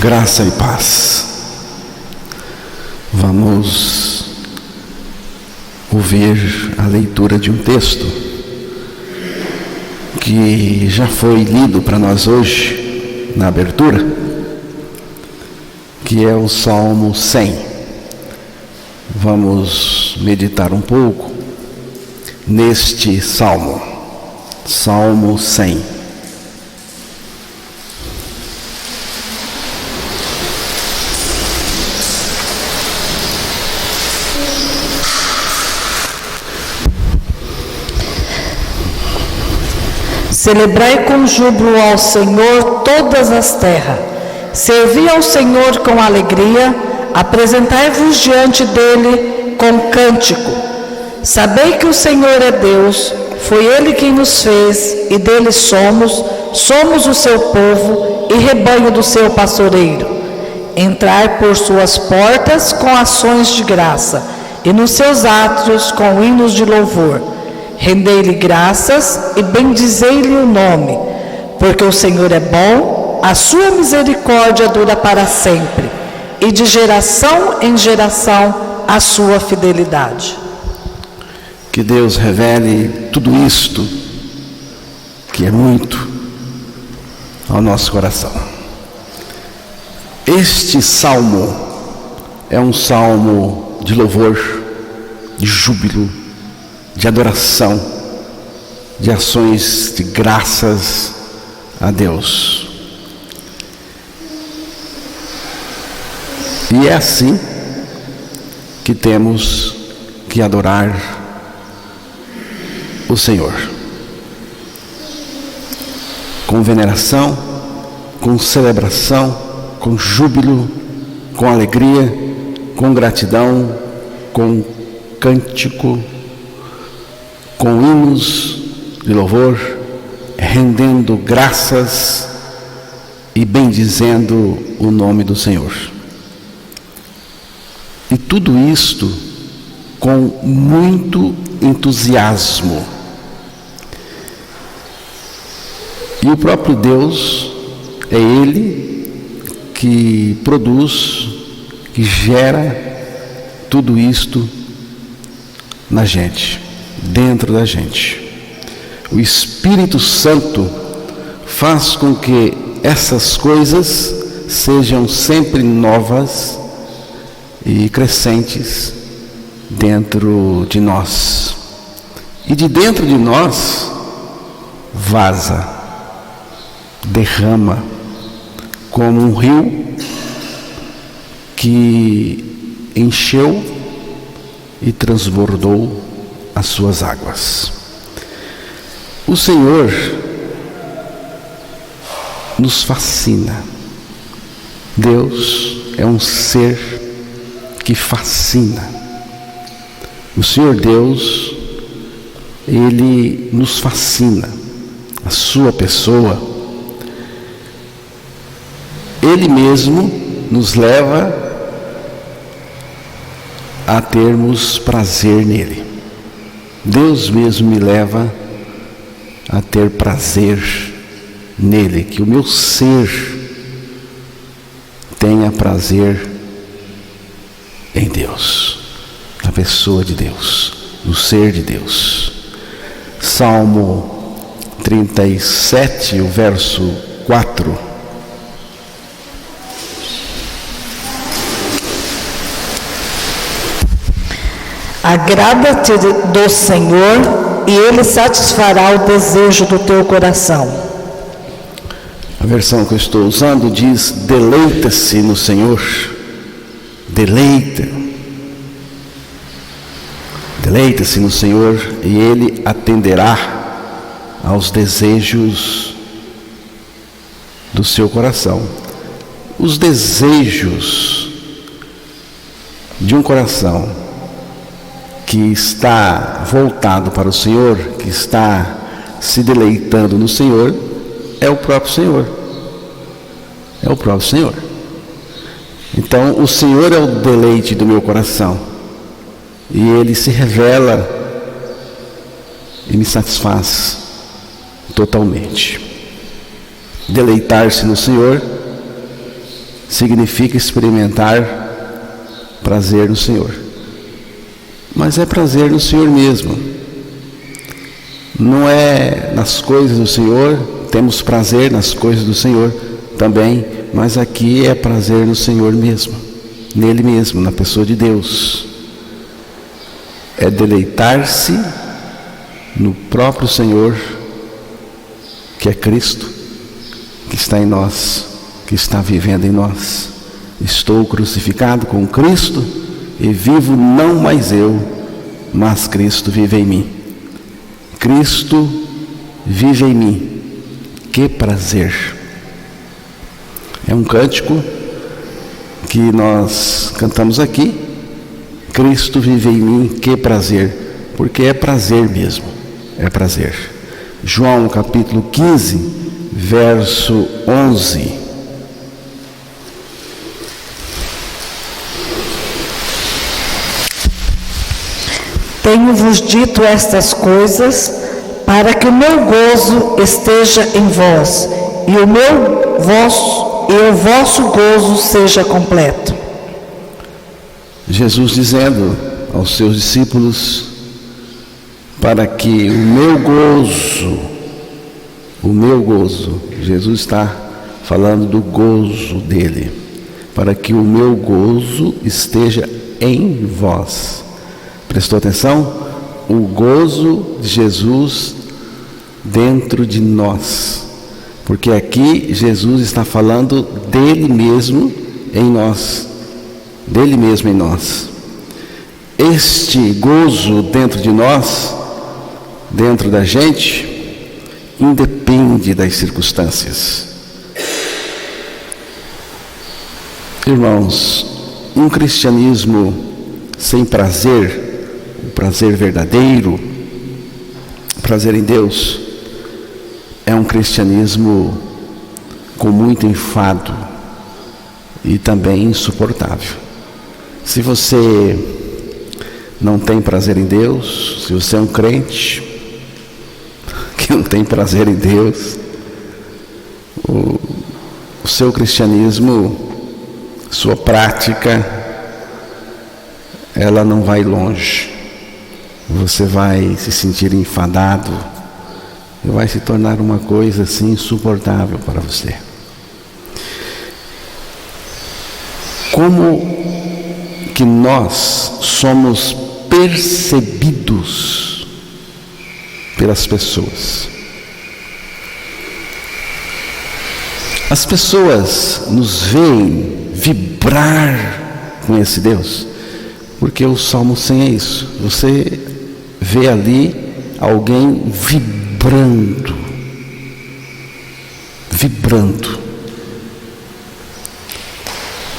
Graça e paz. Vamos ouvir a leitura de um texto que já foi lido para nós hoje, na abertura, que é o Salmo 100. Vamos meditar um pouco neste Salmo, Salmo 100. Celebrai com júbilo ao Senhor todas as terras. Servi ao Senhor com alegria, apresentai-vos diante dele com cântico. Sabei que o Senhor é Deus, foi Ele quem nos fez, e dele somos o seu povo e rebanho do seu pastoreiro. Entrai por suas portas com ações de graça, e nos seus átrios com hinos de louvor. Rendei-lhe graças e bendizei-lhe o nome, porque o Senhor é bom, a sua misericórdia dura para sempre, e de geração em geração a sua fidelidade. Que Deus revele tudo isto, que é muito, ao nosso coração. Este salmo é um salmo de louvor, de júbilo, de adoração, de ações de graças a Deus. E é assim que temos que adorar o Senhor, com veneração, com celebração, com júbilo, com alegria, com gratidão, com cântico, com hinos de louvor, rendendo graças e bendizendo o nome do Senhor. E tudo isto com muito entusiasmo. E o próprio Deus é Ele que produz, que gera tudo isto na gente, dentro da gente. O Espírito Santo faz com que essas coisas sejam sempre novas e crescentes dentro de nós. E de dentro de nós vaza, derrama, como um rio que encheu e transbordou as suas águas. O Senhor nos fascina. Deus é um ser que fascina. O Senhor Deus, Ele nos fascina. A sua pessoa, Ele mesmo nos leva a termos prazer nele. Deus mesmo me leva a ter prazer nele, que o meu ser tenha prazer em Deus, na pessoa de Deus, no ser de Deus. Salmo 37, o verso 4. Agrada-te do Senhor, e Ele satisfará o desejo do teu coração. A versão que eu estou usando diz: deleita-se no Senhor. Deleita-se no Senhor, e Ele atenderá aos desejos do seu coração. Os desejos de um coração que está voltado para o Senhor, que está se deleitando no Senhor, é o próprio Senhor. É o próprio Senhor. Então, o Senhor é o deleite do meu coração. E Ele se revela e me satisfaz totalmente. Deleitar-se no Senhor significa experimentar prazer no Senhor. Mas é prazer no Senhor mesmo. Não é nas coisas do Senhor, temos prazer nas coisas do Senhor também, mas aqui é prazer no Senhor mesmo, nele mesmo, na pessoa de Deus. É deleitar-se no próprio Senhor, que é Cristo, que está em nós, que está vivendo em nós. Estou crucificado com Cristo e vivo não mais eu, mas Cristo vive em mim. Cristo vive em mim. Que prazer! É um cântico que nós cantamos aqui. Cristo vive em mim, que prazer! Porque é prazer mesmo, é prazer. João capítulo 15, verso 11. Tenho-vos dito estas coisas para que o meu gozo esteja em vós e o vosso gozo seja completo. Jesus dizendo aos seus discípulos, para que o meu gozo, Jesus está falando do gozo dele, para que o meu gozo esteja em vós. Prestou atenção? O gozo de Jesus dentro de nós, porque aqui Jesus está falando dele mesmo em nós, dele mesmo em nós. Este gozo dentro de nós, dentro da gente, independe das circunstâncias. Irmãos, um cristianismo sem prazer, o prazer verdadeiro, prazer em Deus, é um cristianismo com muito enfado e também insuportável. Se você não tem prazer em Deus, se você é um crente que não tem prazer em Deus, o seu cristianismo, sua prática, ela não vai longe. Você vai se sentir enfadado e vai se tornar uma coisa assim insuportável para você. Como que nós somos percebidos pelas pessoas? As pessoas nos veem vibrar com esse Deus, porque o Salmo 100 é isso. Você vê ali alguém vibrando.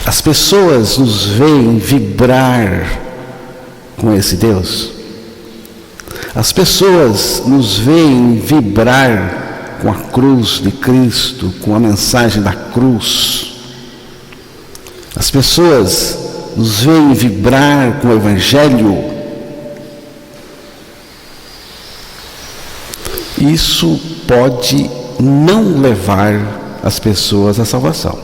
As pessoas nos veem vibrar com esse Deus. As pessoas nos veem vibrar com a cruz de Cristo, com a mensagem da cruz. As pessoas nos veem vibrar com o Evangelho. Isso pode não levar as pessoas à salvação,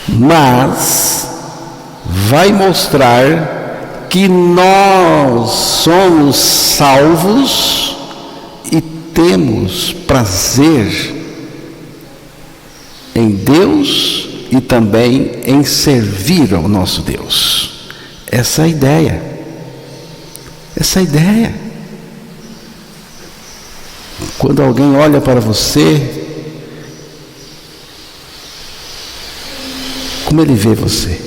mas vai mostrar que nós somos salvos e temos prazer em Deus e também em servir ao nosso Deus. Essa é a ideia. Essa é a ideia. Quando alguém olha para você, como ele vê você?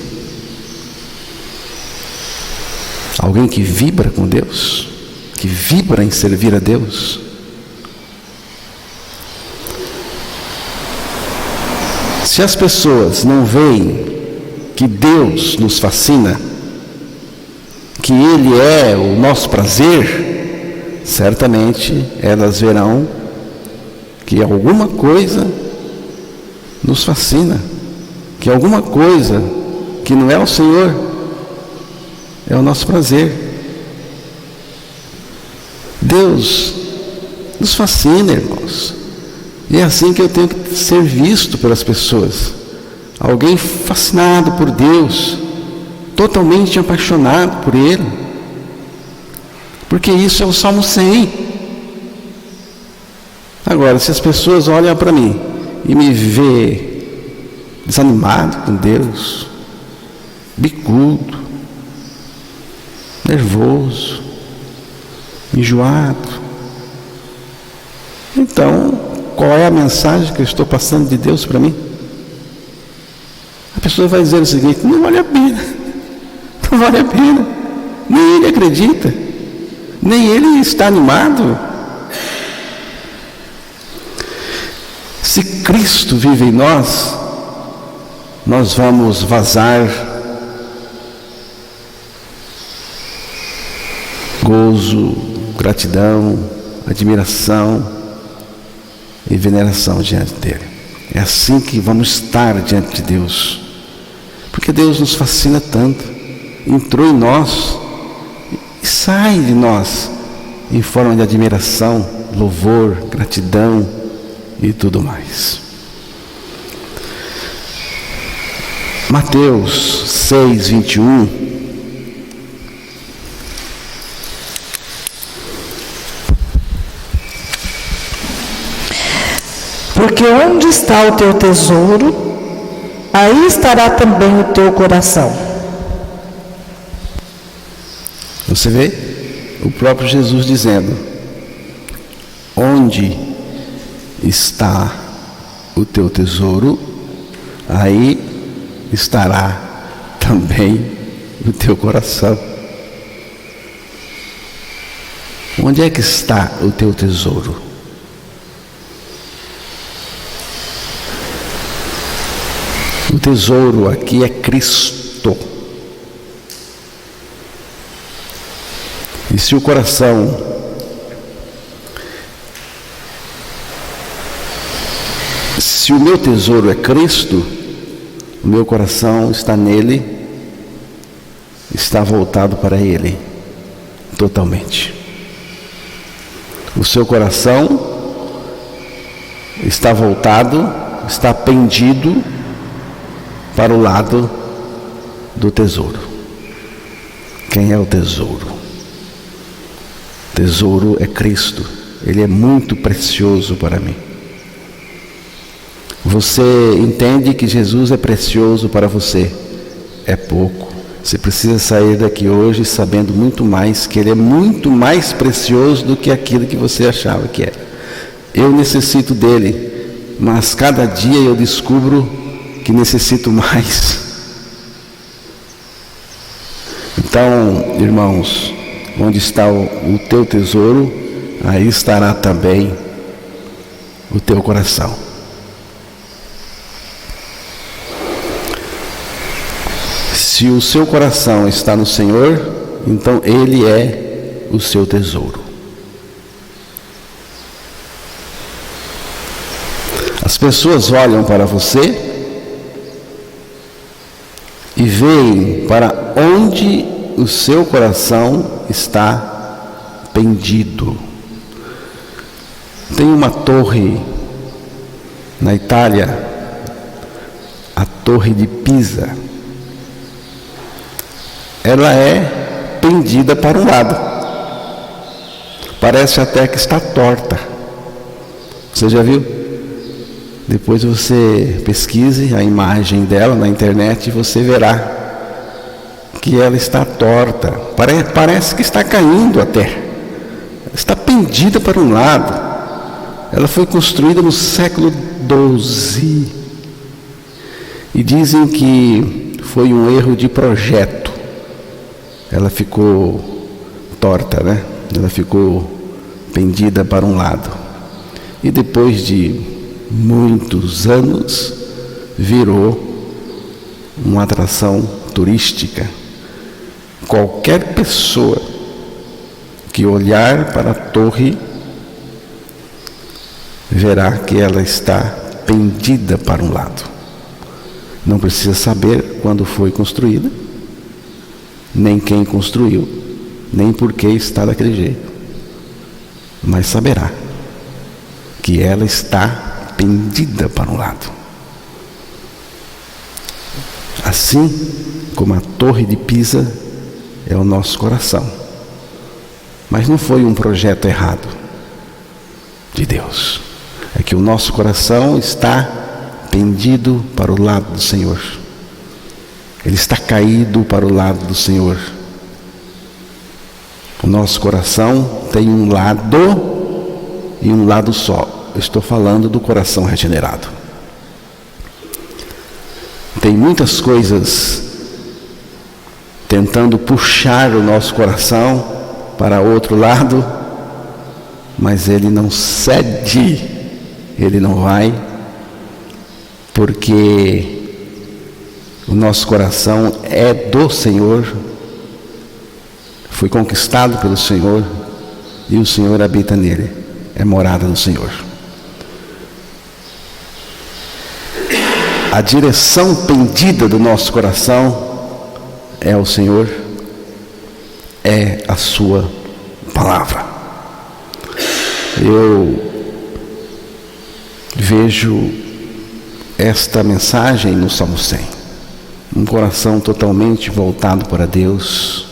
Alguém que vibra com Deus? Que vibra em servir a Deus? Se as pessoas não veem que Deus nos fascina, que Ele é o nosso prazer, certamente elas verão que alguma coisa nos fascina, que alguma coisa que não é o Senhor é o nosso prazer. Deus nos fascina, irmãos. E é assim que eu tenho que ser visto pelas pessoas. Alguém fascinado por Deus, totalmente apaixonado por Ele. Porque isso é o Salmo 100. Agora, se as pessoas olham para mim e me vê desanimado com Deus, bicudo, nervoso, enjoado, então, qual é a mensagem que eu estou passando de Deus para mim? A pessoa vai dizer o seguinte: não vale a pena, não vale a pena, nem ele acredita, nem ele está animado. Se Cristo vive em nós, nós vamos vazar gozo, gratidão, admiração e veneração diante dele. É assim que vamos estar diante de Deus, porque Deus nos fascina tanto, entrou em nós e sai de nós em forma de admiração, louvor, gratidão e tudo mais. Mateus 6, 21. Porque onde está o teu tesouro, aí estará também o teu coração. Você vê o próprio Jesus dizendo: onde está o teu tesouro, aí estará também o teu coração. Onde é que está o teu tesouro? O tesouro aqui é Cristo. E se o coração se o meu tesouro é Cristo, o meu coração está nele, está voltado para Ele totalmente. O seu coração está voltado, está pendido para o lado do tesouro. Quem é o tesouro? O tesouro é Cristo. Ele é muito precioso para mim. Você entende que Jesus é precioso para você? É pouco. Você precisa sair daqui hoje sabendo muito mais, que Ele é muito mais precioso do que aquilo que você achava que era. Eu necessito dele, mas cada dia eu descubro que necessito mais. Então, irmãos, onde está o teu tesouro, aí estará também o teu coração. Se o seu coração está no Senhor, então Ele é o seu tesouro. As pessoas olham para você e veem para onde o seu coração está pendido. Tem uma torre na Itália, a Torre de Pisa. Ela é pendida para um lado. Parece até que está torta. Você já viu? Depois você pesquise a imagem dela na internet e você verá que ela está torta. Parece que está caindo até. Está pendida para um lado. Ela foi construída no século XII. E dizem que foi um erro de projeto. Ela ficou torta, né? Ela ficou pendida para um lado. E depois de muitos anos, virou uma atração turística. Qualquer pessoa que olhar para a torre verá que ela está pendida para um lado. Não precisa saber quando foi construída, nem quem construiu, nem por que está daquele jeito, mas saberá que ela está pendida para um lado. Assim como a Torre de Pisa é o nosso coração. Mas não foi um projeto errado de Deus. É que o nosso coração está pendido para o lado do Senhor. Ele está caído para o lado do Senhor. O nosso coração tem um lado e um lado só. Eu estou falando do coração regenerado. Tem muitas coisas tentando puxar o nosso coração para outro lado, mas ele não cede, ele não vai, porque o nosso coração é do Senhor, foi conquistado pelo Senhor e o Senhor habita nele, é morada do Senhor. A direção pendida do nosso coração é o Senhor, é a sua palavra. Eu vejo esta mensagem no Salmo 100. Um coração totalmente voltado para Deus,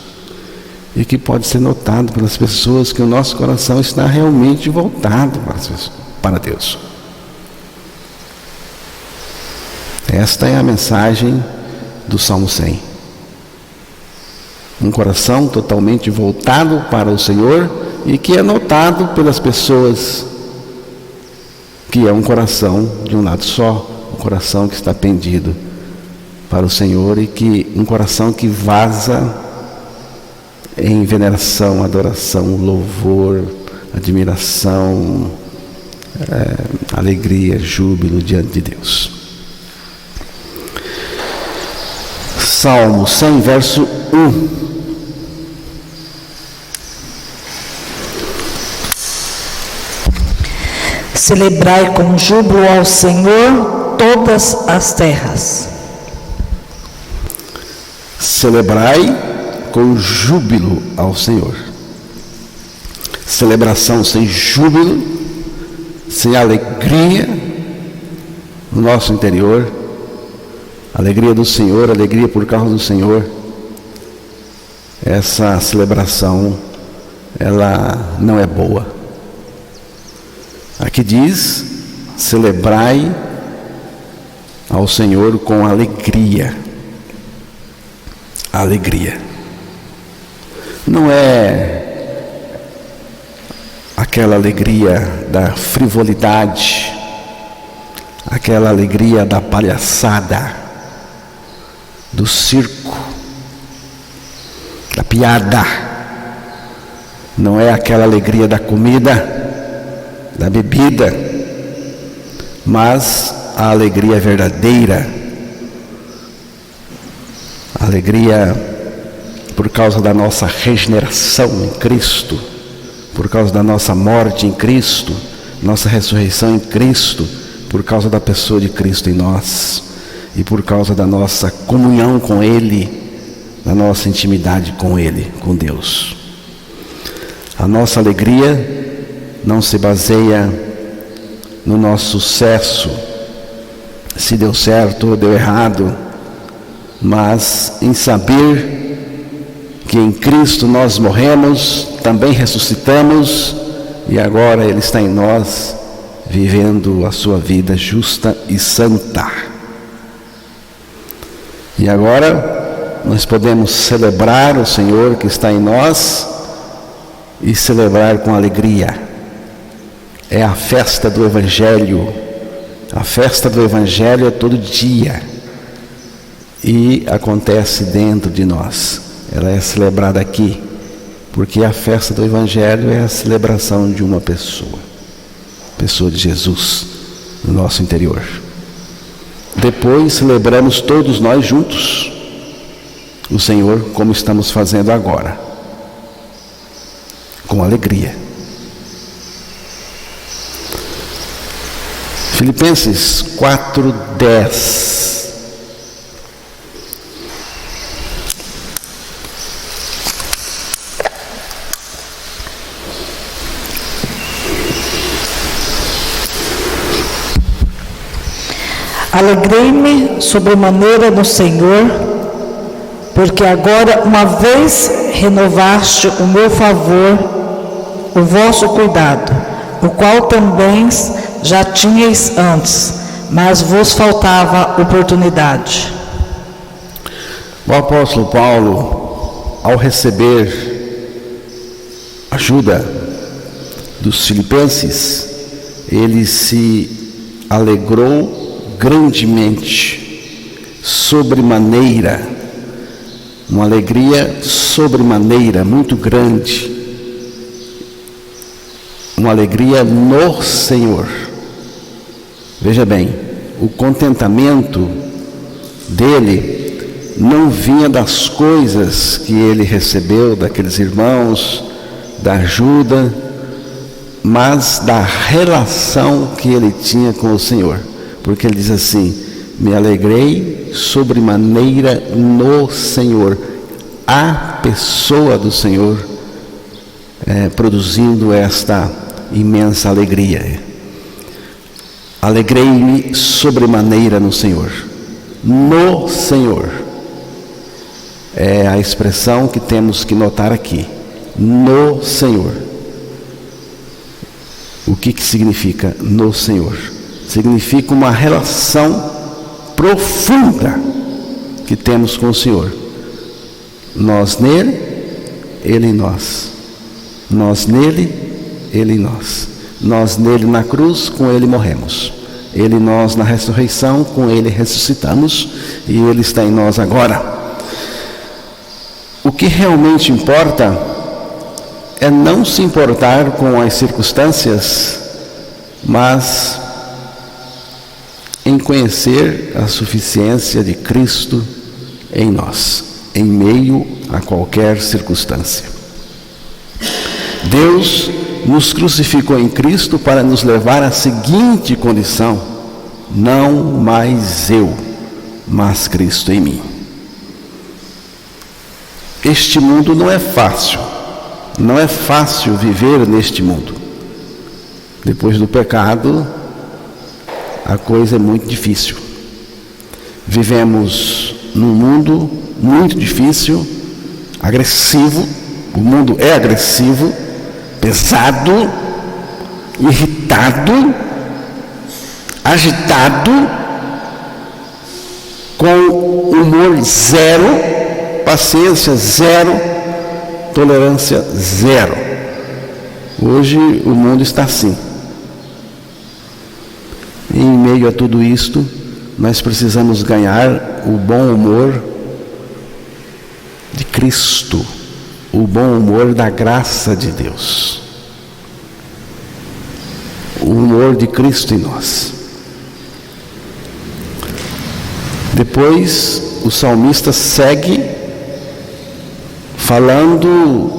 e que pode ser notado pelas pessoas que o nosso coração está realmente voltado para Deus. Esta é a mensagem do Salmo 100. Um coração totalmente voltado para o Senhor e que é notado pelas pessoas que é um coração de um lado só, um coração que está pendido para o Senhor e que um coração que vaza em veneração, adoração, louvor, admiração, alegria, júbilo diante de Deus. Salmo 100, verso 1. Celebrai com júbilo ao Senhor todas as terras. Celebrai com júbilo ao Senhor. Celebração sem júbilo, sem alegria no nosso interior. Alegria do Senhor, alegria por causa do Senhor. Essa celebração, ela não é boa. Aqui diz: celebrai ao Senhor com alegria. Alegria. Não é aquela alegria da frivolidade, aquela alegria da palhaçada, do circo, da piada. Não é aquela alegria da comida, da bebida, mas a alegria verdadeira, a alegria por causa da nossa regeneração em Cristo, por causa da nossa morte em Cristo, nossa ressurreição em Cristo, por causa da pessoa de Cristo em nós e por causa da nossa comunhão com Ele, da nossa intimidade com Ele, com Deus. A nossa alegria não se baseia no nosso sucesso, se deu certo ou deu errado, mas em saber que em Cristo nós morremos, também ressuscitamos e agora Ele está em nós, vivendo a sua vida justa e santa. E agora nós podemos celebrar o Senhor que está em nós e celebrar com alegria. É a festa do Evangelho. A festa do Evangelho é todo dia e acontece dentro de nós. Ela é celebrada aqui, porque a festa do Evangelho é a celebração de uma pessoa de Jesus, no nosso interior. Depois celebramos todos nós juntos o Senhor, como estamos fazendo agora, com alegria. Filipenses 4:10. Alegrei-me sobremaneira no Senhor, porque agora, uma vez renovaste o meu favor, o vosso cuidado, o qual também já tinhais antes, mas vos faltava oportunidade. O apóstolo Paulo, ao receber ajuda dos filipenses, ele se alegrou grandemente, sobremaneira, uma alegria sobremaneira, muito grande, uma alegria no Senhor. Veja bem, o contentamento dele não vinha das coisas que ele recebeu daqueles irmãos, da ajuda, mas da relação que ele tinha com o Senhor. Porque ele diz assim: me alegrei sobremaneira no Senhor, a pessoa do Senhor produzindo esta imensa alegria. Alegrei-me sobremaneira no Senhor. No Senhor é a expressão que temos que notar aqui. No Senhor. O que significa no Senhor? Significa uma relação profunda que temos com o Senhor. Nós nele, ele em nós. Nós nele, ele em nós. Nós nele na cruz, com ele morremos. Ele em nós na ressurreição, com ele ressuscitamos. E ele está em nós agora. O que realmente importa é não se importar com as circunstâncias, mas em conhecer a suficiência de Cristo em nós, em meio a qualquer circunstância. Deus nos crucificou em Cristo para nos levar à seguinte condição: não mais eu, mas Cristo em mim. Este mundo não é fácil. Não é fácil viver neste mundo. Depois do pecado, a coisa é muito difícil. Vivemos num mundo muito difícil, agressivo. O mundo é agressivo, pesado, irritado, agitado, com humor zero, paciência zero, tolerância zero. Hoje o mundo está assim. E em meio a tudo isto, nós precisamos ganhar o bom humor de Cristo, o bom humor da graça de Deus, o humor de Cristo em nós. Depois o salmista segue falando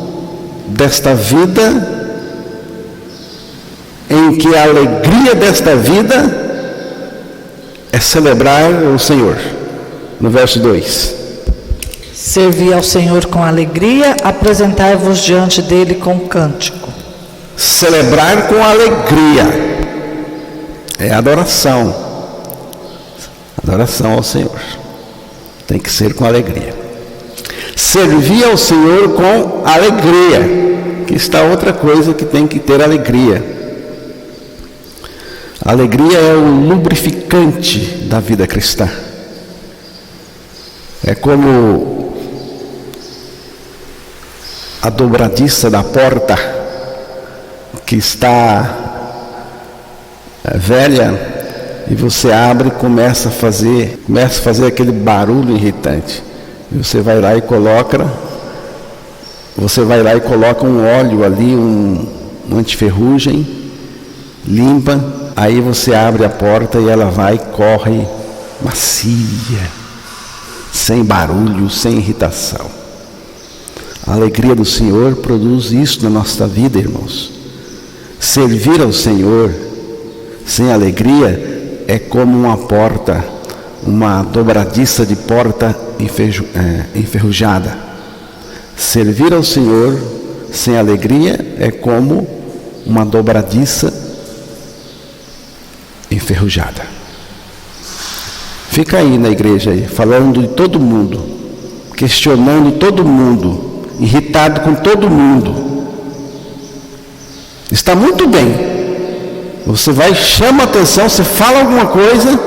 desta vida, em que a alegria desta vida é celebrar o Senhor. No verso 2: servi ao Senhor com alegria, apresentai-vos diante dele com cântico. Celebrar com alegria é adoração. Adoração ao Senhor tem que ser com alegria. Servir ao Senhor com alegria, que está outra coisa que tem que ter alegria. A alegria é o lubrificante da vida cristã. É como a dobradiça da porta que está velha, e você abre e começa a fazer aquele barulho irritante. E você vai lá e coloca um óleo ali, um antiferrugem, limpa, aí você abre a porta e ela corre macia, sem barulho, sem irritação. A alegria do Senhor produz isso na nossa vida, irmãos. Servir ao Senhor sem alegria é como uma porta, uma dobradiça de porta enferrujada. Servir ao Senhor sem alegria é como uma dobradiça enferrujada. fica aí na igreja, aí, falando de todo mundo, questionando todo mundo, irritado com todo mundo. Está muito bem. Você vai, chama a atenção, você fala alguma coisa.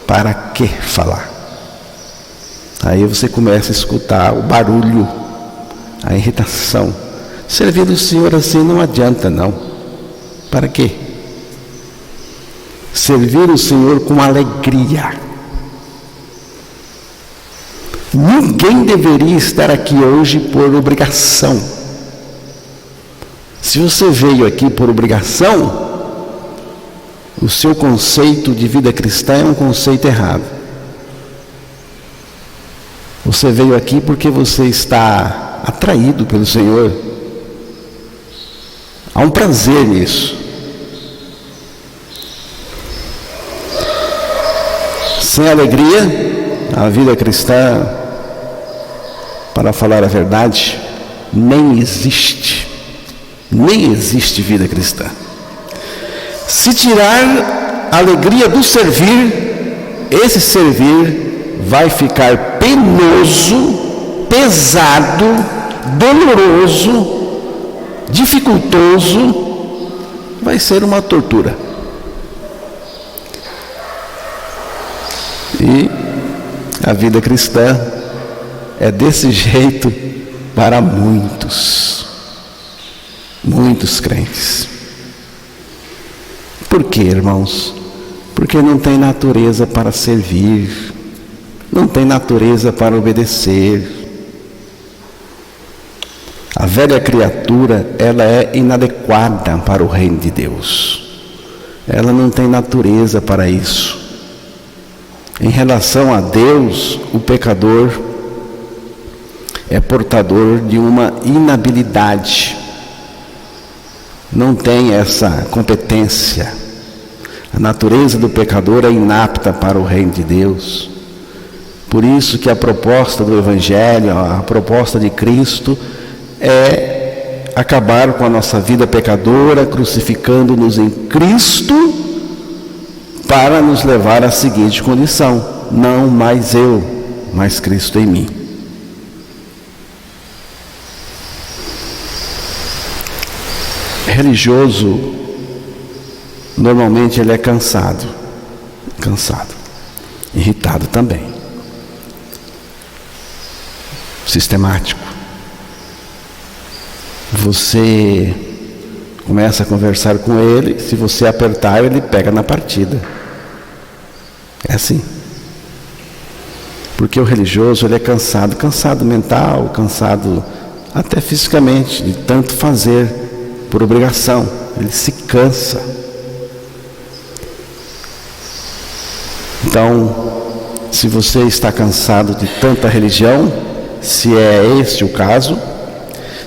Para que falar? Aí você começa a escutar o barulho, a irritação. Servir o Senhor assim não adianta, não. Para quê? Servir o Senhor com alegria. Ninguém deveria estar aqui hoje por obrigação. Se você veio aqui por obrigação, o seu conceito de vida cristã é um conceito errado. Você veio aqui porque você está atraído pelo Senhor. Há um prazer nisso. Sem alegria, a vida cristã, para falar a verdade, nem existe. Nem existe vida cristã. Se tirar a alegria do servir, esse servir vai ficar penoso, pesado, doloroso, dificultoso, vai ser uma tortura. E a vida cristã é desse jeito para muitos crentes. Por quê, irmãos? Porque não tem natureza para servir, não tem natureza para obedecer. A velha criatura, ela é inadequada para o reino de Deus. Ela não tem natureza para isso. Em relação a Deus, o pecador é portador de uma inabilidade. Não tem essa competência. A natureza do pecador é inapta para o reino de Deus. Por isso que a proposta do Evangelho, a proposta de Cristo é acabar com a nossa vida pecadora, crucificando-nos em Cristo, para nos levar à seguinte condição: não mais eu, mas Cristo em mim. Religioso, normalmente ele é cansado, irritado também, sistemático. Você começa a conversar com ele, se você apertar, ele pega na partida. É assim. Porque o religioso, ele é cansado mental, cansado até fisicamente, de tanto fazer por obrigação. Ele se cansa. Então, se você está cansado de tanta religião, se é este o caso,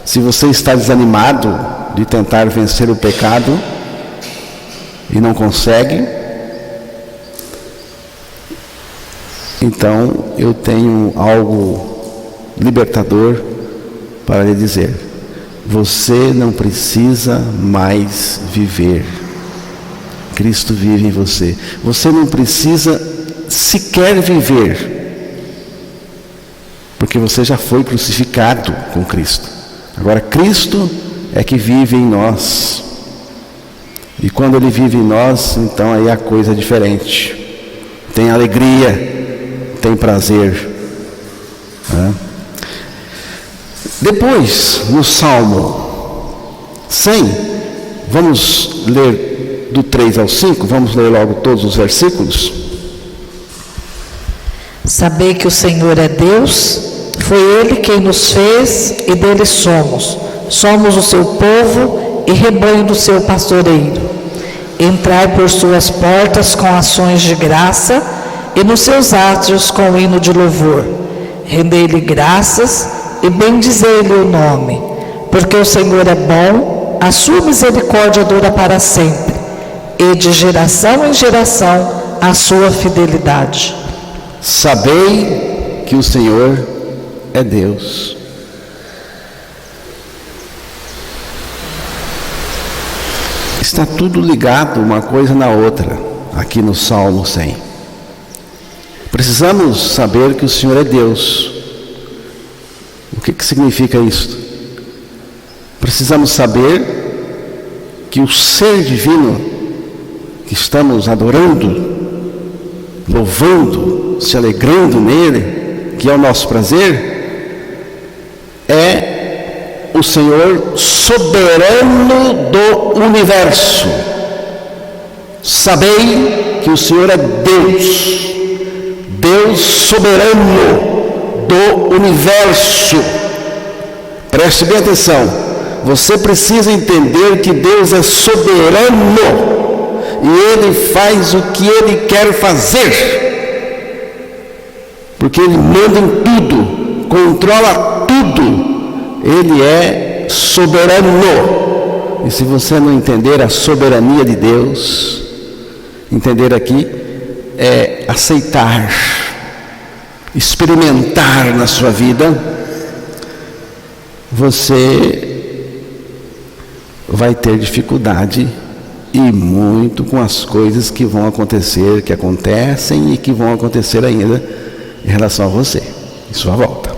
se você está desanimado de tentar vencer o pecado e não consegue, então eu tenho algo libertador para lhe dizer: você não precisa mais viver. Cristo vive em você. Você não precisa sequer viver, porque você já foi crucificado com Cristo. Agora Cristo é que vive em nós. E quando Ele vive em nós, então aí a coisa é diferente. Tem alegria, tem prazer. Depois, no Salmo 100, vamos ler do 3 ao 5, vamos ler logo todos os versículos. Sabei que o Senhor é Deus, foi Ele quem nos fez e dele somos. Somos o seu povo e rebanho do seu pastoreiro. Entrai por suas portas com ações de graça e nos seus átrios com hino de louvor. Rendei-lhe graças e bendizei-lhe o nome, porque o Senhor é bom, a sua misericórdia dura para sempre, e de geração em geração a sua fidelidade. Sabei que o Senhor é Deus. Está tudo ligado uma coisa na outra, aqui no Salmo 100. Precisamos saber que o Senhor é Deus. O que significa isso? Precisamos saber que o ser divino que estamos adorando, louvando, se alegrando nele, que é o nosso prazer, é o Senhor soberano do universo. Sabei que o Senhor é Deus, Deus soberano do universo. Preste bem atenção, você precisa entender que Deus é soberano e Ele faz o que Ele quer fazer, porque Ele manda em tudo, controla tudo, Ele é soberano. E se você não entender a soberania de Deus, entender aqui é aceitar, experimentar na sua vida, você vai ter dificuldade e muito com as coisas que vão acontecer, que acontecem e que vão acontecer ainda em relação a você, em sua volta.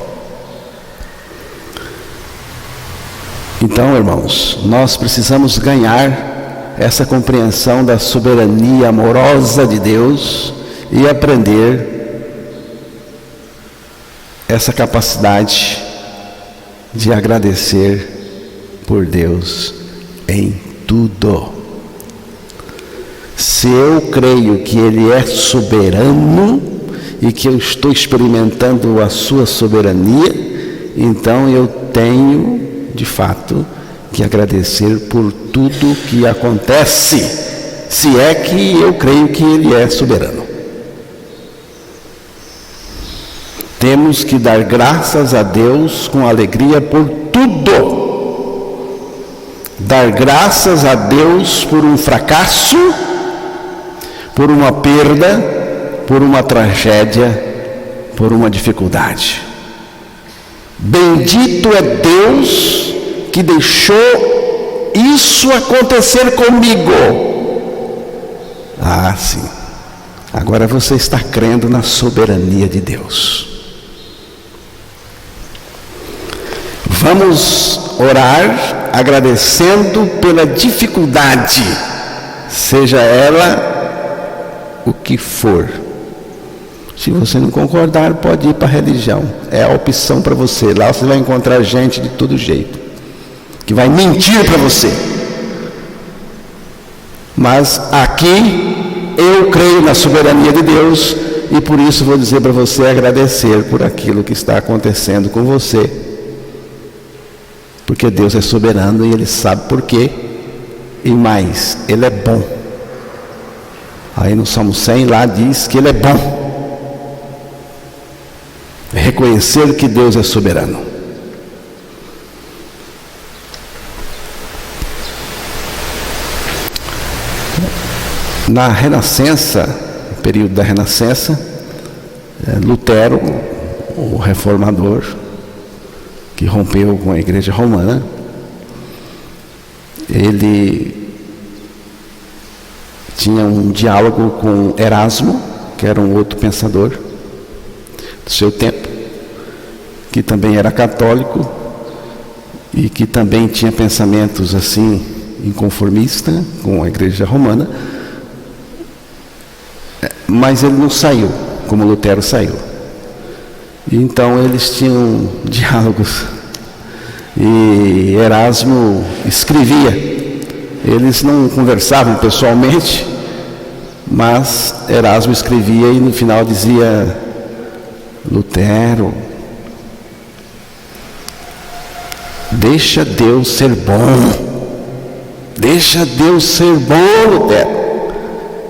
Então, irmãos, nós precisamos ganhar essa compreensão da soberania amorosa de Deus e aprender essa capacidade de agradecer por Deus em tudo. Se eu creio que Ele é soberano e que eu estou experimentando a sua soberania, então eu tenho, de fato, que agradecer por tudo que acontece, se é que eu creio que Ele é soberano. Temos que dar graças a Deus com alegria por tudo. Dar graças a Deus por um fracasso, por uma perda, por uma tragédia, por uma dificuldade. Bendito é Deus que deixou isso acontecer comigo. Ah, sim. Agora você está crendo na soberania de Deus. Vamos orar agradecendo pela dificuldade, seja ela o que for. Se você não concordar, pode ir para a religião, é a opção para você. Lá você vai encontrar gente de todo jeito que vai mentir para você, mas aqui eu creio na soberania de Deus e por isso vou dizer para você agradecer por aquilo que está acontecendo com você, porque Deus é soberano e Ele sabe por quê, e mais, Ele é bom. Aí no Salmo 100 lá diz que Ele é bom. Reconhecer que Deus é soberano. Na Renascença, no período da Renascença, Lutero, o reformador, que rompeu com a Igreja Romana, ele tinha um diálogo com Erasmo, que era um outro pensador do seu tempo, que também era católico e que também tinha pensamentos assim inconformistas com a Igreja Romana, mas ele não saiu como Lutero saiu. E então eles tinham diálogos e Erasmo escrevia. Eles não conversavam pessoalmente, mas Erasmo escrevia e no final dizia: Lutero, deixa Deus ser bom, deixa Deus ser bom, Lutero.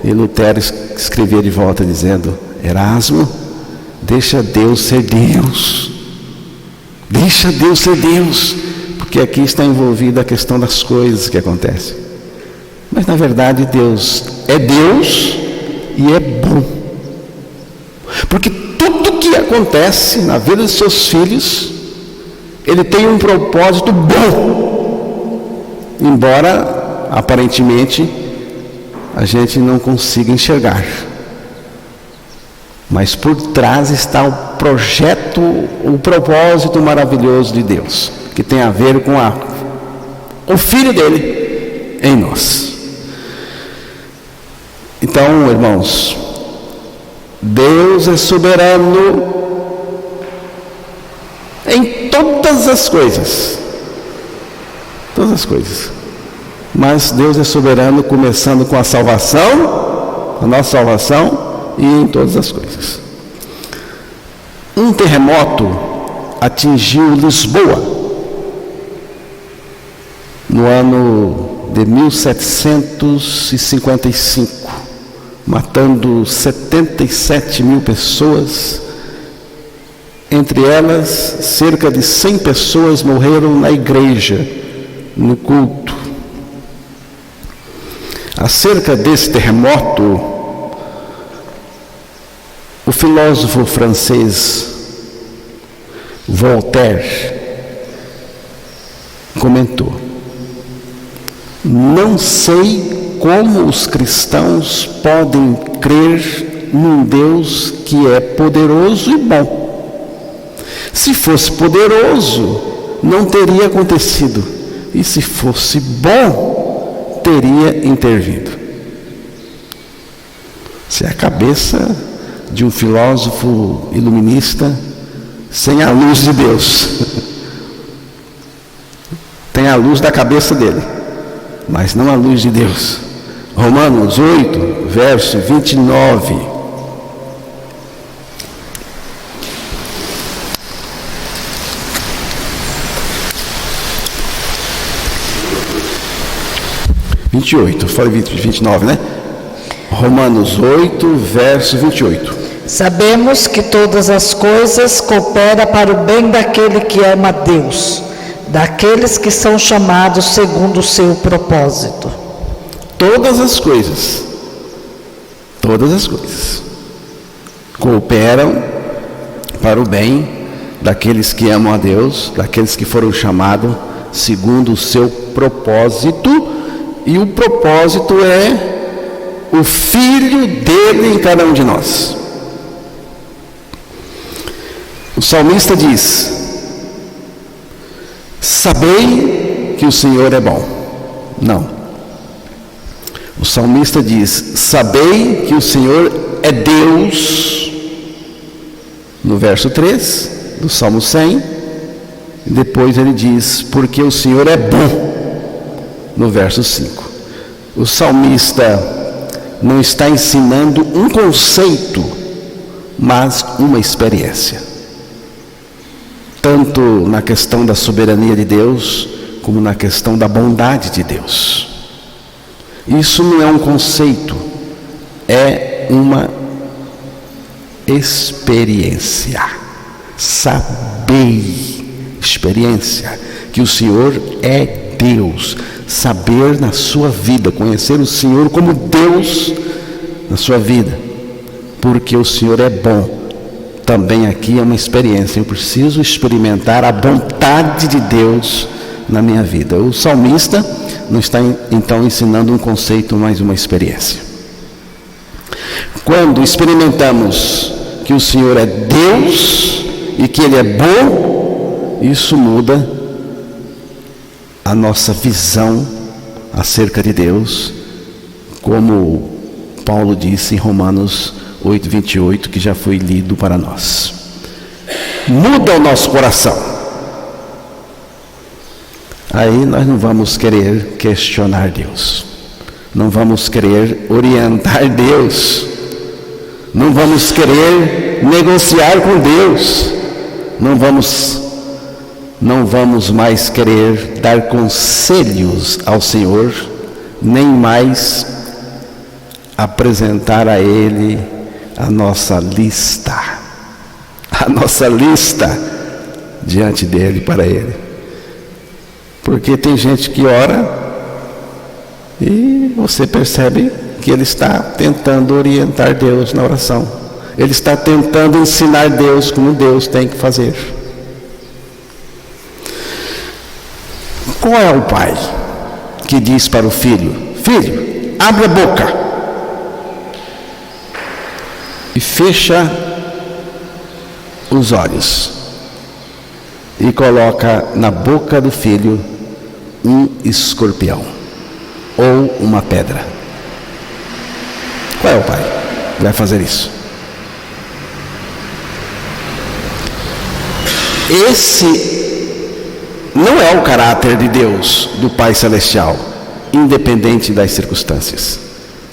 E Lutero escrevia de volta dizendo: Erasmo, deixa Deus ser Deus, deixa Deus ser Deus, porque aqui está envolvida a questão das coisas que acontecem. Mas na verdade Deus é Deus e é bom, porque tudo que acontece na vida dos seus filhos, Ele tem um propósito bom, embora aparentemente a gente não consiga enxergar. Mas por trás está o projeto, o propósito maravilhoso de Deus, que tem a ver com o Filho dele em nós. Então, irmãos, Deus é soberano em todas as coisas. Todas as coisas. Mas Deus é soberano começando com a salvação, a nossa salvação, e em todas as coisas. Um terremoto atingiu Lisboa no ano de 1755, matando 77 mil pessoas. Entre elas, cerca de 100 pessoas morreram na igreja, no culto. Acerca desse terremoto, o filósofo francês Voltaire comentou: não sei como os cristãos podem crer num Deus que é poderoso e bom. Se fosse poderoso, não teria acontecido. E se fosse bom, teria intervido. Essa é a cabeça de um filósofo iluminista sem a luz de Deus. Tem a luz da cabeça dele, mas não a luz de Deus. Romanos 8, verso 29. Foi 29, né? Romanos 8, verso 28. Sabemos que todas as coisas cooperam para o bem daquele que ama a Deus, daqueles que são chamados segundo o seu propósito. Todas as coisas cooperam para o bem daqueles que amam a Deus, daqueles que foram chamados segundo o seu propósito. E o propósito é o Filho dele em cada um de nós. O salmista diz: sabei que o Senhor é bom. Não. O salmista diz: sabei que o Senhor é Deus. No verso 3 do Salmo 100. E depois ele diz: porque o Senhor é bom. No verso 5. O salmista não está ensinando um conceito, mas uma experiência. Tanto na questão da soberania de Deus, como na questão da bondade de Deus. Isso não é um conceito, é uma experiência. Sabei, experiência, que o Senhor é Deus. Saber na sua vida, conhecer o Senhor como Deus na sua vida, porque o Senhor é bom. Também aqui é uma experiência, eu preciso experimentar a bondade de Deus na minha vida. O salmista não está então ensinando um conceito, mas uma experiência. Quando experimentamos que o Senhor é Deus e que Ele é bom, isso muda a nossa visão acerca de Deus, como Paulo disse em Romanos 8, 28, que já foi lido para nós. Muda o nosso coração. Aí nós não vamos querer questionar Deus, não vamos querer orientar Deus, não vamos querer negociar com Deus, não vamos mais querer dar conselhos ao Senhor, nem mais apresentar a Ele a nossa lista diante dEle, para Ele. Porque tem gente que ora e você percebe que ele está tentando orientar Deus na oração, ele está tentando ensinar Deus como Deus tem que fazer. Qual é o pai que diz para o filho: filho, abre a boca? e fecha os olhos e coloca na boca do filho um escorpião ou uma pedra. Qual é o pai que vai fazer isso? Esse não é o caráter de Deus, do Pai Celestial, independente das circunstâncias.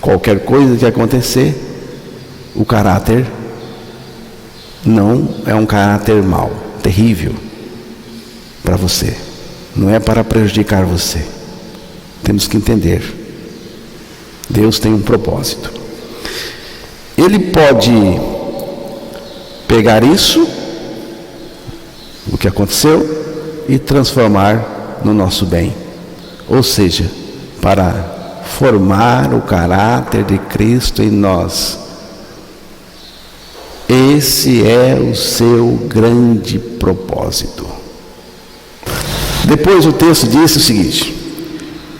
Qualquer coisa que acontecer, o caráter não é um caráter mau, terrível para você. Não é para prejudicar você. Temos que entender. Deus tem um propósito. Ele pode pegar isso, o que aconteceu, e transformar no nosso bem. Ou seja, para formar o caráter de Cristo em nós. Esse é o seu grande propósito. Depois o texto diz o seguinte: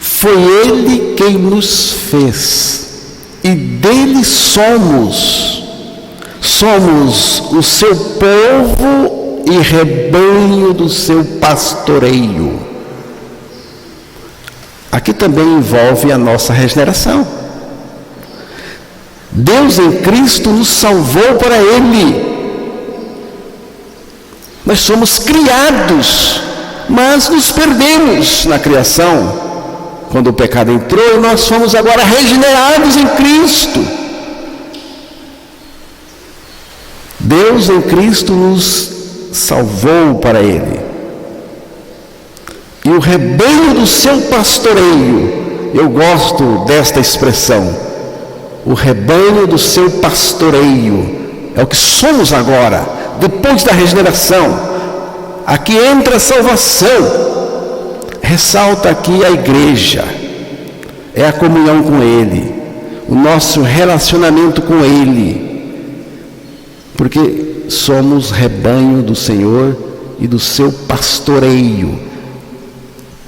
foi Ele quem nos fez, e dele somos o seu povo e rebanho do seu pastoreio. Aqui também envolve a nossa regeneração. Deus em Cristo nos salvou para Ele. Nós somos criados, mas nos perdemos na criação. Quando o pecado entrou, nós fomos agora regenerados em Cristo. Deus em Cristo nos salvou para Ele. E o rebanho do seu pastoreio, eu gosto desta expressão, o rebanho do seu pastoreio, é o que somos agora, depois da regeneração. Aqui entra a salvação. Ressalta aqui a igreja, é a comunhão com Ele, o nosso relacionamento com Ele, porque somos rebanho do Senhor e do seu pastoreio.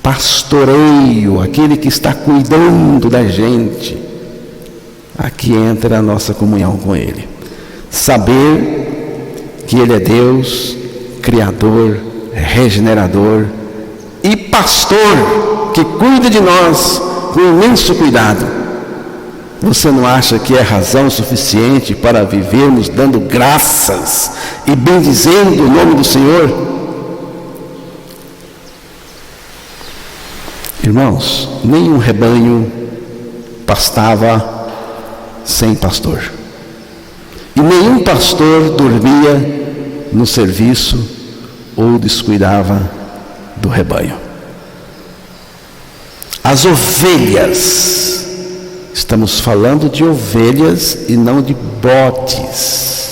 Pastoreio, aquele que está cuidando da gente. Aqui entra a nossa comunhão com Ele. Saber que Ele é Deus, Criador, Regenerador e pastor, que cuida de nós com imenso cuidado. Você não acha que é razão suficiente para vivermos dando graças e bendizendo o nome do Senhor? Irmãos, nenhum rebanho pastava sem pastor. E nenhum pastor dormia no serviço ou descuidava do rebanho. As ovelhas, estamos falando de ovelhas e não de bodes.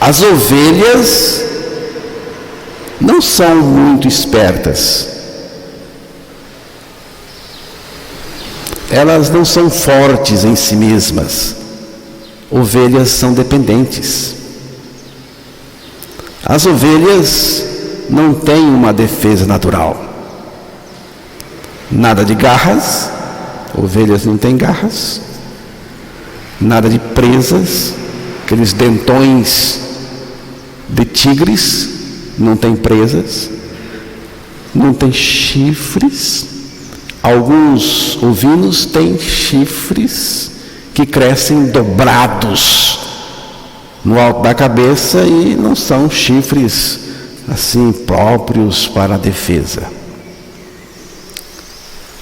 As ovelhas não são muito espertas. Elas não são fortes em si mesmas. Ovelhas são dependentes. As ovelhas não têm uma defesa natural. Nada de garras, ovelhas não têm garras. Nada de presas, aqueles dentões de tigres, não tem presas. Não tem chifres. Alguns ovinos têm chifres que crescem dobrados no alto da cabeça e não são chifres assim próprios para a defesa.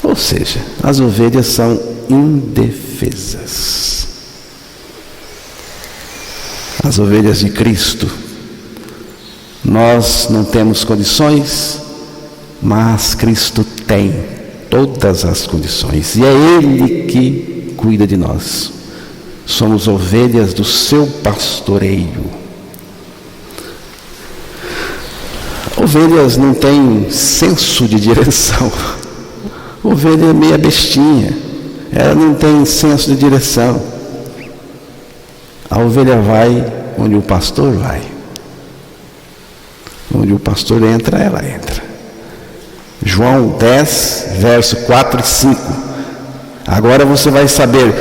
Ou seja, as ovelhas são indefesas. As ovelhas de Cristo, nós não temos condições, mas Cristo tem todas as condições, e é Ele que cuida de nós. Somos ovelhas do seu pastoreio. Ovelhas não têm senso de direção. Ovelha é meia bestinha, ela não tem senso de direção. A ovelha vai onde o pastor vai. Onde o pastor entra, ela entra. João 10, verso 4 e 5. Agora você vai saber.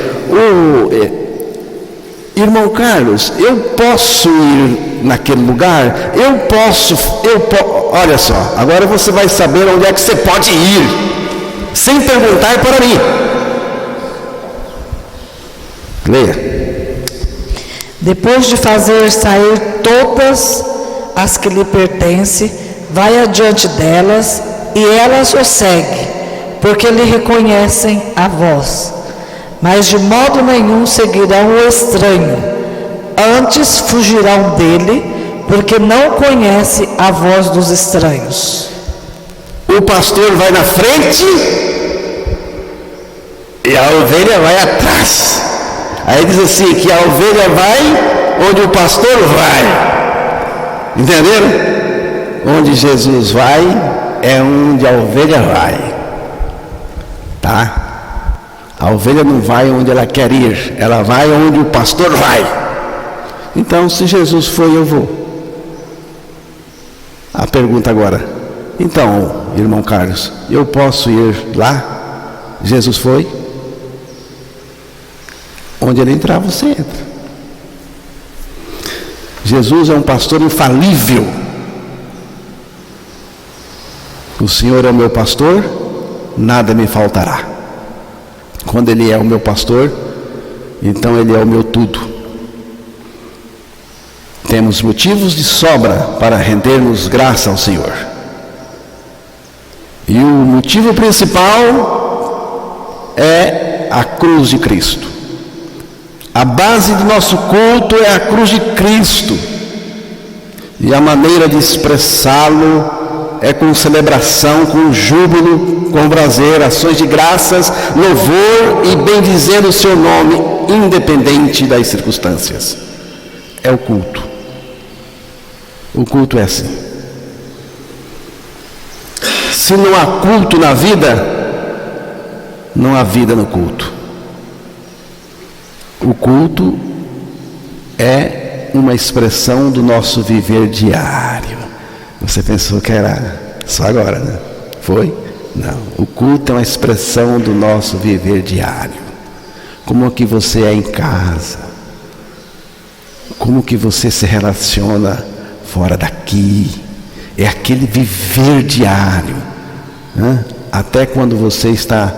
Irmão Carlos, eu posso ir naquele lugar? Olha só, agora você vai saber onde é que você pode ir, sem perguntar para mim. Leia. Depois de fazer sair todas as que lhe pertencem, vai adiante delas, e elas o seguem, porque lhe reconhecem a voz. Mas de modo nenhum seguirão o estranho, antes fugirão dele, porque não conhece a voz dos estranhos. O pastor vai na frente e a ovelha vai atrás. Aí diz assim, que a ovelha vai onde o pastor vai. Entenderam? Onde Jesus vai é onde a ovelha vai. Tá? A ovelha não vai onde ela quer ir, ela vai onde o pastor vai. Então, se Jesus foi, eu vou. A pergunta agora, então, irmão Carlos, eu posso ir lá? Jesus foi? Onde ele entrar, você entra. Jesus é um pastor infalível. O Senhor é o meu pastor, nada me faltará. Quando ele é o meu pastor, então ele é o meu tudo. Temos motivos de sobra para rendermos graça ao Senhor. E o motivo principal é a cruz de Cristo. A base do nosso culto é a cruz de Cristo. E a maneira de expressá-lo é com celebração, com júbilo, com prazer, ações de graças, louvor e bendizer o seu nome, independente das circunstâncias. É o culto. O culto é assim. Se não há culto na vida, não há vida no culto. O culto é uma expressão do nosso viver diário. Você pensou que era só agora, né? Foi? Não. O culto é uma expressão do nosso viver diário. Como que você é em casa? Como que você se relaciona fora daqui? É aquele viver diário, né? Até quando você está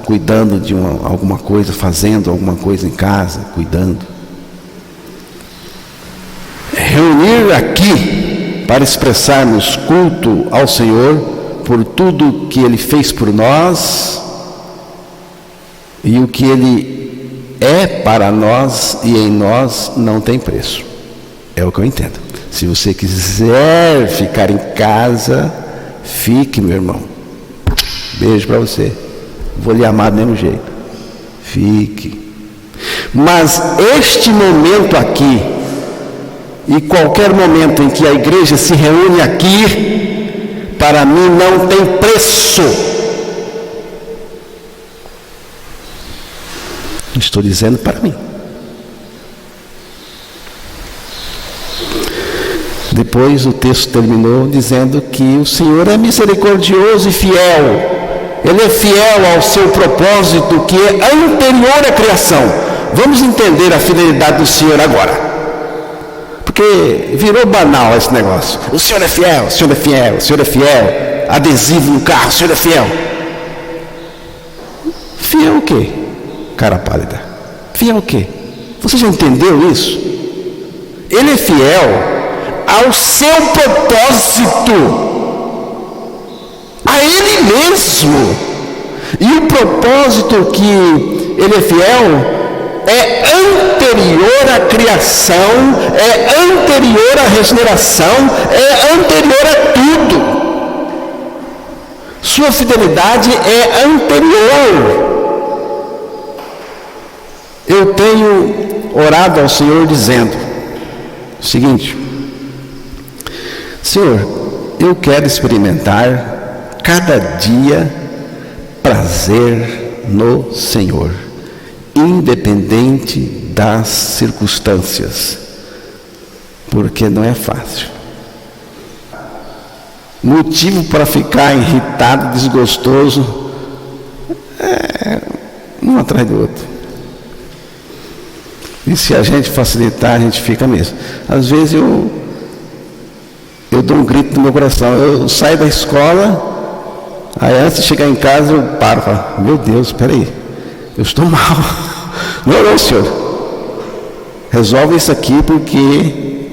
cuidando de alguma coisa, fazendo alguma coisa em casa, cuidando. Reunir aqui para expressarmos culto ao Senhor por tudo que Ele fez por nós e o que Ele é para nós e em nós não tem preço. É o que eu entendo. Se você quiser ficar em casa, fique, meu irmão. Beijo para você. Vou lhe amar do mesmo jeito. Fique. Mas este momento aqui, e qualquer momento em que a igreja se reúne aqui, para mim não tem preço. Estou dizendo para mim. Depois o texto terminou dizendo que o Senhor é misericordioso e fiel. Ele é fiel ao seu propósito que é anterior à criação. Vamos entender a fidelidade do Senhor agora. Porque virou banal esse negócio. O Senhor é fiel, o Senhor é fiel, o Senhor é fiel. Adesivo no carro, o Senhor é fiel. Fiel o quê? Cara pálida. Fiel o quê? Você já entendeu isso? Ele é fiel ao seu propósito, a Ele mesmo. E o propósito que Ele é fiel é anterior à criação, é anterior à regeneração, é anterior a tudo. Sua fidelidade é anterior. Eu tenho orado ao Senhor dizendo o seguinte: Senhor, eu quero experimentar cada dia prazer no Senhor, independente das circunstâncias, porque não é fácil. Motivo para ficar irritado, desgostoso, um atrás do outro. E se a gente facilitar, a gente fica mesmo. Às vezes eu dou um grito no meu coração. Eu saio da escola, aí antes de chegar em casa eu paro e falo, meu Deus, espera aí, eu estou mal. Não, Senhor, resolve isso aqui, porque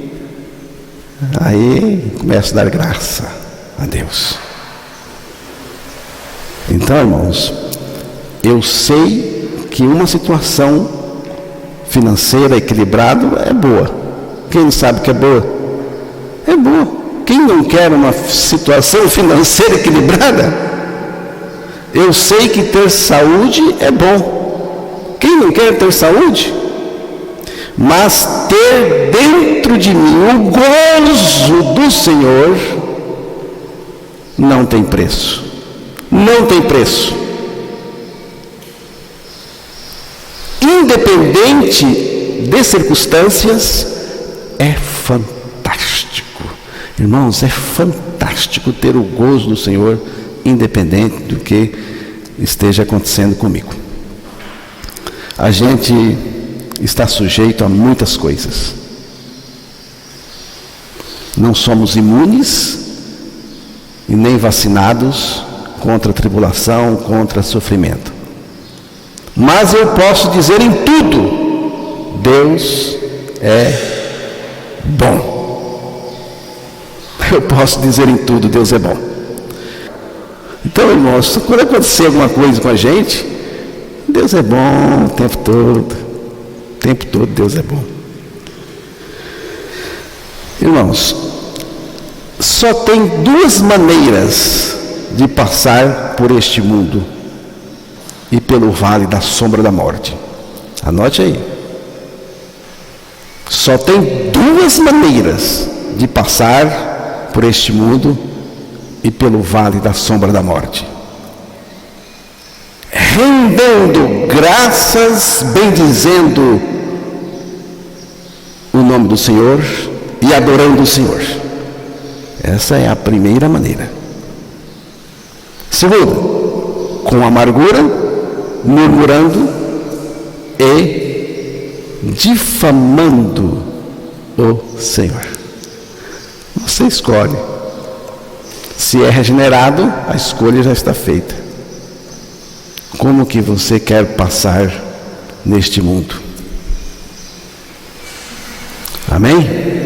aí começo a dar graça a Deus. Então, irmãos, eu sei que uma situação financeira equilibrada é boa. Quem não sabe que é boa? É boa. Quem não quer uma situação financeira equilibrada? Eu sei que ter saúde é bom. Quem não quer ter saúde? Mas ter dentro de mim o gozo do Senhor não tem preço. Não tem preço. Independente de circunstâncias, é fantástico. Irmãos, é fantástico ter o gozo do Senhor, independente do que esteja acontecendo comigo. A gente está sujeito a muitas coisas. Não somos imunes e nem vacinados contra a tribulação, contra sofrimento. Mas eu posso dizer em tudo, Deus é bom. Eu posso dizer em tudo, Deus é bom. Então, irmãos, quando acontecer alguma coisa com a gente, Deus é bom o tempo todo. O tempo todo Deus é bom. Irmãos, só tem duas maneiras de passar por este mundo e pelo vale da sombra da morte. Anote aí. Só tem duas maneiras de passar por este mundo e pelo vale da sombra da morte: rendendo graças, bendizendo o nome do Senhor e adorando o Senhor. Essa é a primeira maneira. Segunda, com amargura, murmurando e difamando o Senhor. Você escolhe. Se é regenerado, a escolha já está feita. Como que você quer passar neste mundo? Amém?